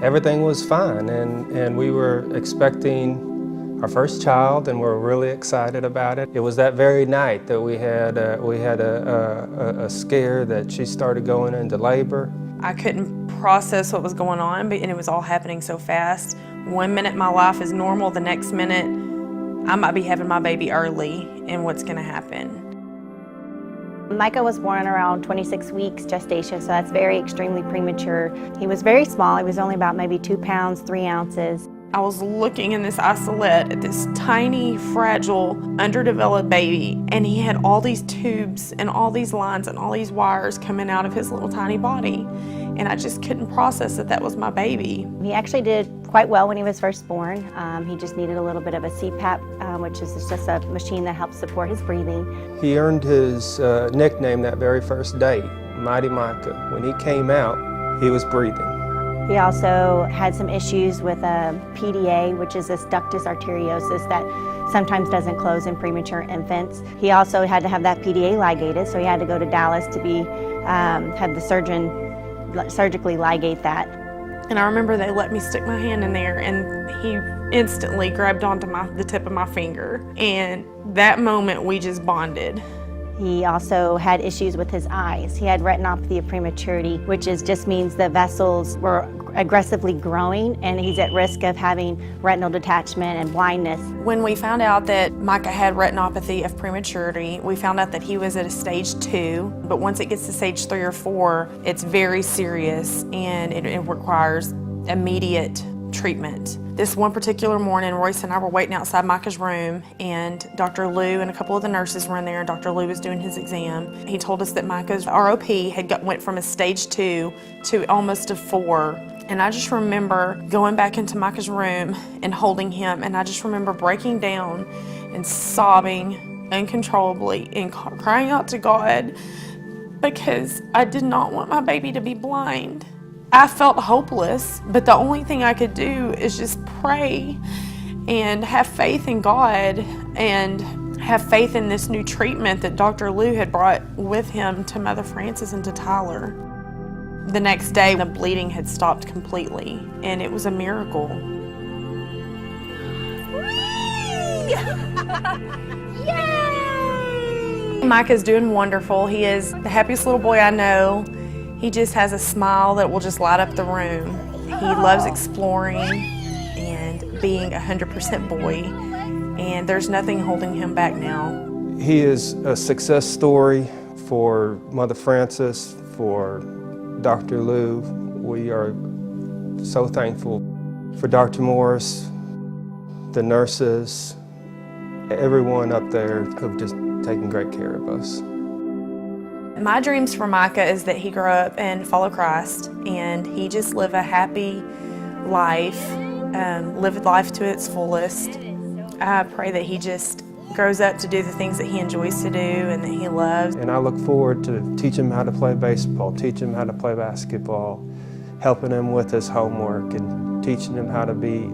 Everything was fine, and we were expecting our first child, and we're really excited about it. It was that very night that we had a scare that she started going into labor. I couldn't process what was going on, and it was all happening so fast. 1 minute my life is normal, the next minute I might be having my baby early, and what's going to happen? Micah was born around 26 weeks gestation, so that's very extremely premature. He was very small. He was only about maybe 2 pounds, 3 ounces. I was looking in this isolette at this tiny, fragile, underdeveloped baby, and he had all these tubes and all these lines and all these wires coming out of his little tiny body. And I just couldn't process that was my baby. He actually did quite well when he was first born. He just needed a little bit of a CPAP, which is just a machine that helps support his breathing. He earned his nickname that very first day, Mighty Micah. When he came out, he was breathing. He also had some issues with a PDA, which is this ductus arteriosus that sometimes doesn't close in premature infants. He also had to have that PDA ligated, so he had to go to Dallas to be have the surgeon surgically ligate that. And I remember they let me stick my hand in there, and he instantly grabbed onto the tip of my finger. And that moment we just bonded. He also had issues with his eyes. He had retinopathy of prematurity, which just means the vessels were aggressively growing, and he's at risk of having retinal detachment and blindness. When we found out that Micah had retinopathy of prematurity, we found out that he was at a stage 2, but once it gets to stage 3 or 4, it's very serious and it requires immediate treatment. This one particular morning, Royce and I were waiting outside Micah's room, and Dr. Lou and a couple of the nurses were in there, and Dr. Lou was doing his exam. He told us that Micah's ROP went from a stage 2 to almost a 4. And I just remember going back into Micah's room and holding him, and I just remember breaking down and sobbing uncontrollably and crying out to God because I did not want my baby to be blind. I felt hopeless, but the only thing I could do is just pray and have faith in God and have faith in this new treatment that Dr. Lou had brought with him to Mother Frances and to Tyler. The next day, the bleeding had stopped completely, and it was a miracle. Yay! Micah's doing wonderful. He is the happiest little boy I know. He just has a smile that will just light up the room. He loves exploring and being 100% boy, and there's nothing holding him back now. He is a success story for Mother Frances, for Dr. Lou. We are so thankful for Dr. Morris, the nurses, everyone up there who've just taken great care of us. My dreams for Micah is that he grow up and follow Christ, and he just live a happy life, live life to its fullest. I pray that he just grows up to do the things that he enjoys to do and that he loves. And I look forward to teaching him how to play baseball, teaching him how to play basketball, helping him with his homework, and teaching him how to be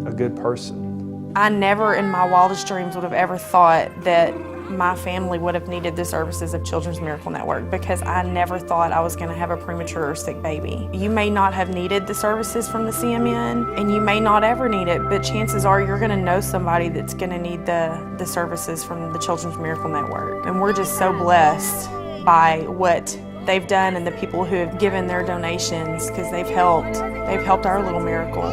a good person. I never in my wildest dreams would have ever thought that my family would have needed the services of Children's Miracle Network, because I never thought I was going to have a premature or sick baby. You may not have needed the services from the CMN, and you may not ever need it, but chances are you're going to know somebody that's going to need the services from the Children's Miracle Network. And we're just so blessed by what they've done and the people who have given their donations, because they've helped our little miracle.